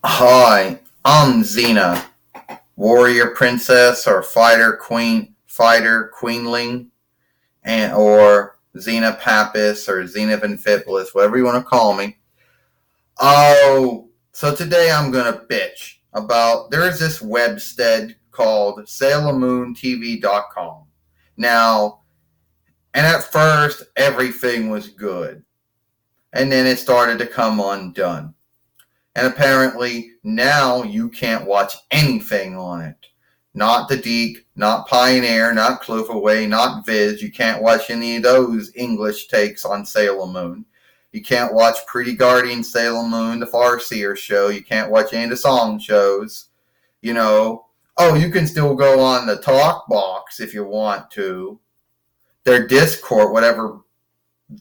Hi, I'm Xena, warrior princess or fighter queenling, and or Xena Pappas or Xena Vinfipolis, whatever you want to call me. Oh, so today I'm gonna bitch about there's this webstead called SailorMoonTV.com. Now, and at first everything was good, and then it started to come undone. And apparently now you can't watch anything on it. Not the Deke, not Pioneer, not Cloverway, not Viz. You can't watch any of those English takes on Sailor Moon. You can't watch Pretty Guardian Sailor Moon, the Farseer show. You can't watch any of the song shows. You know, oh, you can still go on the talk box if you want to. Their Discord, whatever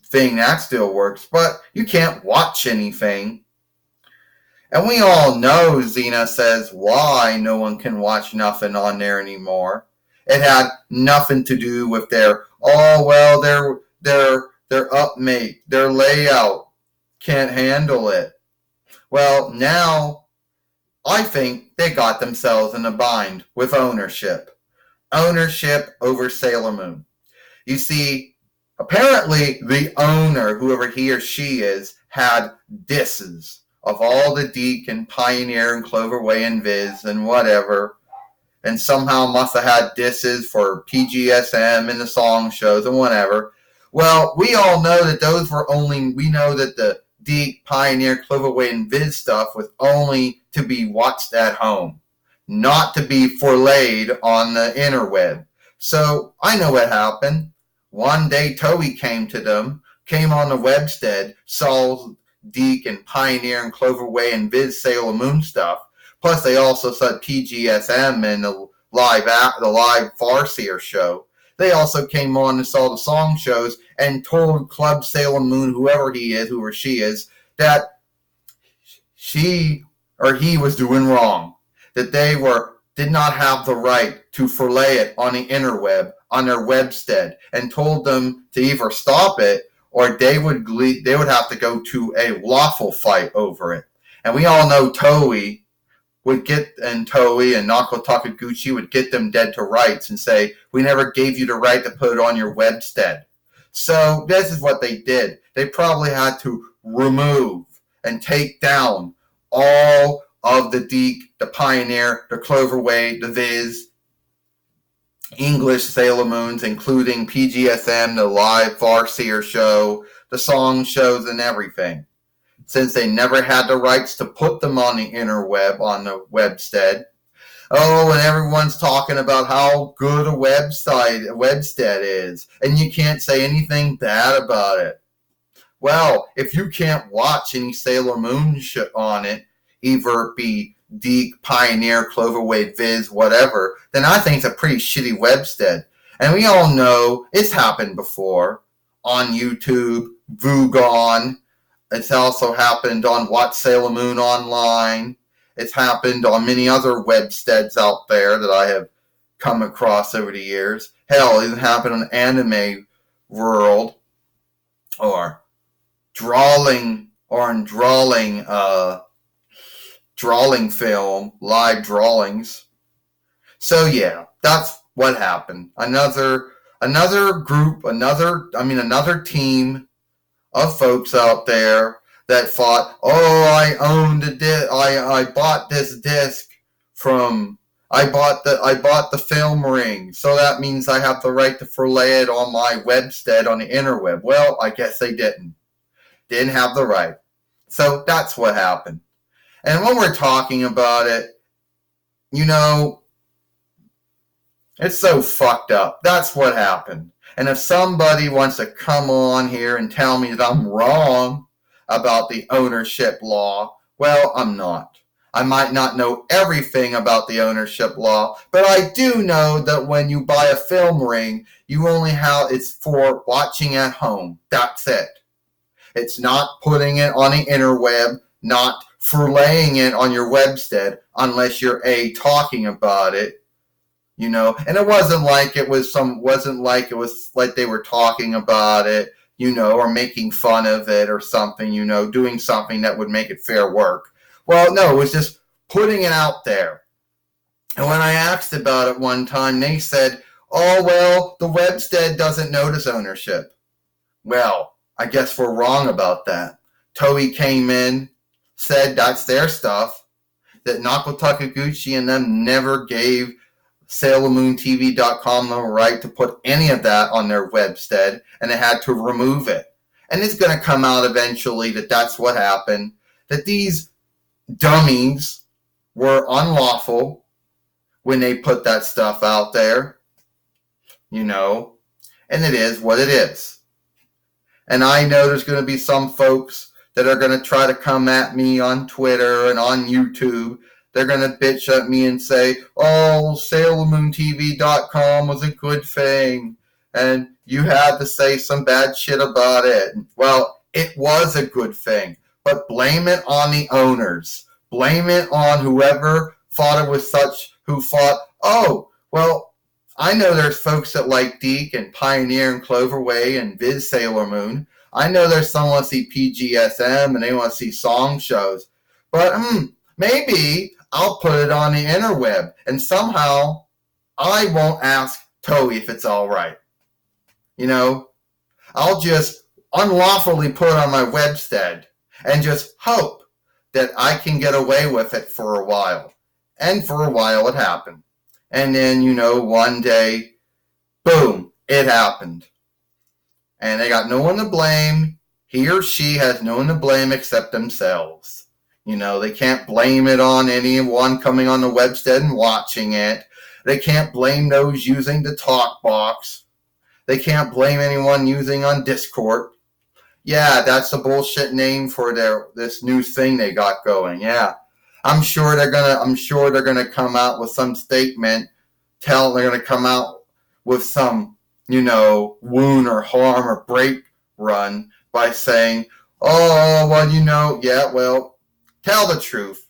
thing that still works, but you can't watch anything. And we all know Xena says why no one can watch nothing on there anymore. It had nothing to do with their their upmate, their layout can't handle it. Well, now I think they got themselves in a bind with ownership. Ownership over Sailor Moon. You see, apparently the owner, whoever he or she is, had disses of all the Deke and Pioneer and Cloverway and Viz and whatever, and somehow must have had disses for PGSM and the song shows and whatever. Well, we all know that those were we know that the Deke, Pioneer, Cloverway, and Viz stuff was only to be watched at home, not to be forlayed on the interweb. So I know what happened. One day TOEI came on the webstead, saw Deke and Pioneer and Cloverway and Viz Sailor Moon stuff. Plus, they also said PGSM and the live Farseer show. They also came on and saw the song shows and told Club Sailor Moon, whoever he is, whoever she is, that she or he was doing wrong. That they did not have the right to fillet it on the interweb, on their webstead, and told them to either stop it or they would have to go to a lawful fight over it. And we all know TOEI and Naoko Takaguchi would get them dead to rights and say, we never gave you the right to put it on your webstead. So this is what they did. They probably had to remove and take down all of the Deke, the Pioneer, the Cloverway, the Viz, English Sailor Moons, including PGSM, the live Farseer show, the song shows, and everything. Since they never had the rights to put them on the interweb, on the webstead. Oh, and everyone's talking about how good a webstead is, and you can't say anything bad about it. Well, if you can't watch any Sailor Moon on it, either it be Deke, Pioneer, Cloverway, Viz, whatever, then I think it's a pretty shitty webstead. And we all know it's happened before on YouTube, Vugon. It's also happened on Watch Sailor Moon Online. It's happened on many other websteads out there that I have come across over the years. Hell, it happened on Anime World or drawing film, live drawings. So yeah, that's what happened. Another team of folks out there that thought, oh, I owned a disc. I bought this disc from. I bought the film ring, so that means I have the right to fillet it on my webstead on the interweb. Well, I guess they didn't have the right. So that's what happened. And when we're talking about it, it's so fucked up. That's what happened. And if somebody wants to come on here and tell me that I'm wrong about the ownership law, well, I'm not. I might not know everything about the ownership law, but I do know that when you buy a film ring, it's for watching at home. That's it. It's not putting it on the interweb, not filleting it on your webstead, unless you're talking about it. And it wasn't like it was like they were talking about it, or making fun of it or something, doing something that would make it fair work. Well, no, it was just putting it out there. And when I asked about it one time, they said, oh, well, the Webstead doesn't notice ownership. Well, I guess we're wrong about that. TOEI came in, said that's their stuff, that Naoko Takaguchi and them never gave SailorMoonTV.com the right to put any of that on their Webstead, and they had to remove it. And it's going to come out eventually that that's what happened, that these dummies were unlawful when they put that stuff out there, and it is what it is. And I know there's going to be some folks that are going to try to come at me on Twitter and on YouTube. They're going to bitch at me and say, oh, SailorMoonTV.com was a good thing, and you had to say some bad shit about it. Well, it was a good thing, but blame it on the owners. Blame it on whoever thought it was such, who thought, oh, well, I know there's folks that like Deke and Pioneer and Cloverway and Viz Sailor Moon. I know there's some want to see PGSM and they want to see song shows. But maybe I'll put it on the interweb and somehow I won't ask TOEI if it's all right. I'll just unlawfully put it on my Webstead and just hope that I can get away with it for a while. And for a while it happened. And then, one day, boom, it happened. And they got no one to blame. He or she has no one to blame except themselves. They can't blame it on anyone coming on the Webstead and watching it. They can't blame those using the talk box. They can't blame anyone using on Discord. Yeah, that's a bullshit name for this new thing they got going. Yeah. I'm sure they're gonna come out with some statement. They're gonna come out with some, wound or harm or break run by saying, oh, well, yeah, well, tell the truth.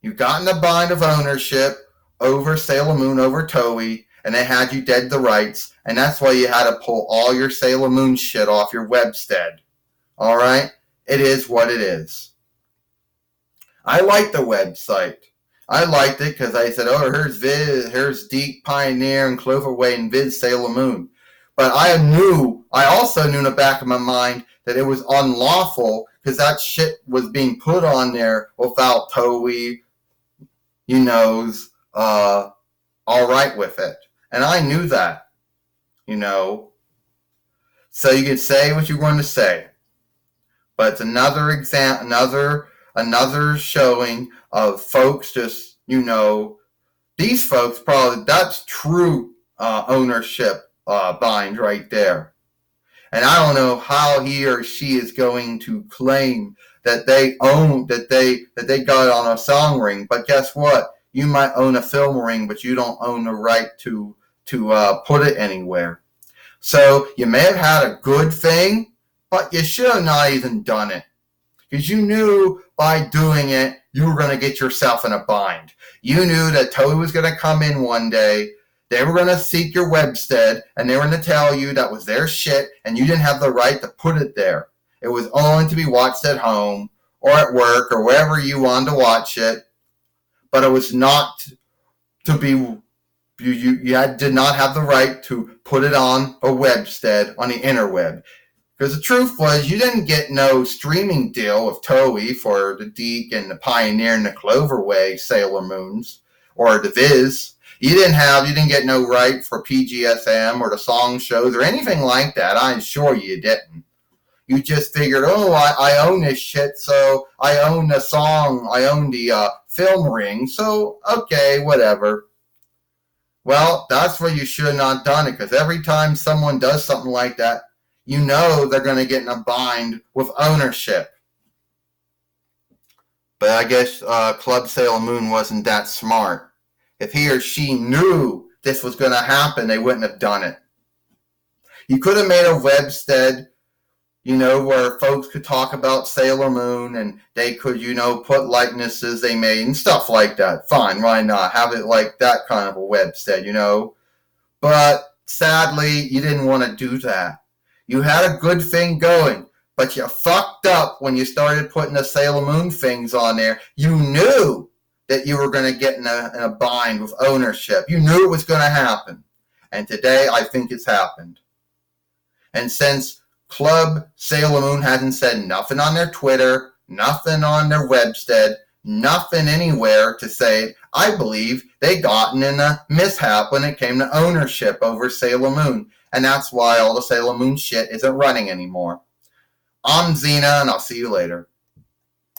You got in the bind of ownership over Sailor Moon, over TOEI, and they had you dead to rights, and that's why you had to pull all your Sailor Moon shit off your Webstead. All right? It is what it is. I like the website. I liked it because I said, oh, here's Deke, Pioneer, and Cloverway, and Viz Sailor Moon. But I also knew in the back of my mind that it was unlawful because that shit was being put on there without TOEI, all right with it. And I knew that, So you could say what you want to say. But it's another another showing of folks just, these folks probably, that's true ownership bind right there. And I don't know how he or she is going to claim that they got it on a song ring, but guess what? You might own a film ring, but you don't own the right to put it anywhere. So you may have had a good thing, but you should have not even done it. Because you knew by doing it, you were going to get yourself in a bind. You knew that TOEI was going to come in one day, they were going to seek your Webstead, and they were going to tell you that was their shit, and you didn't have the right to put it there. It was only to be watched at home, or at work, or wherever you wanted to watch it, but it was not to be, you did not have the right to put it on a Webstead on the interweb. Because the truth was, you didn't get no streaming deal with TOEI for the Deke and the Pioneer and the Cloverway Sailor Moons, or the Viz. You didn't get no right for PGSM or the song shows or anything like that. I'm sure you didn't. You just figured, oh, I own this shit, so I own the song, I own the film ring, so okay, whatever. Well, that's where you should have not done it, because every time someone does something like that, they're going to get in a bind with ownership. But I guess Club Sailor Moon wasn't that smart. If he or she knew this was going to happen, they wouldn't have done it. You could have made a Webstead, where folks could talk about Sailor Moon and they could, put likenesses they made and stuff like that. Fine, why not? Have it like that kind of a Webstead, But sadly, you didn't want to do that. You had a good thing going. But you fucked up when you started putting the Sailor Moon things on there. You knew that you were going to get in a bind with ownership. You knew it was going to happen. And today, I think it's happened. And since Club Sailor Moon hasn't said nothing on their Twitter, nothing on their webstead, nothing anywhere to say, I believe they gotten in a mishap when it came to ownership over Sailor Moon. And that's why all the Sailor Moon shit isn't running anymore. I'm XENA, and I'll see you later.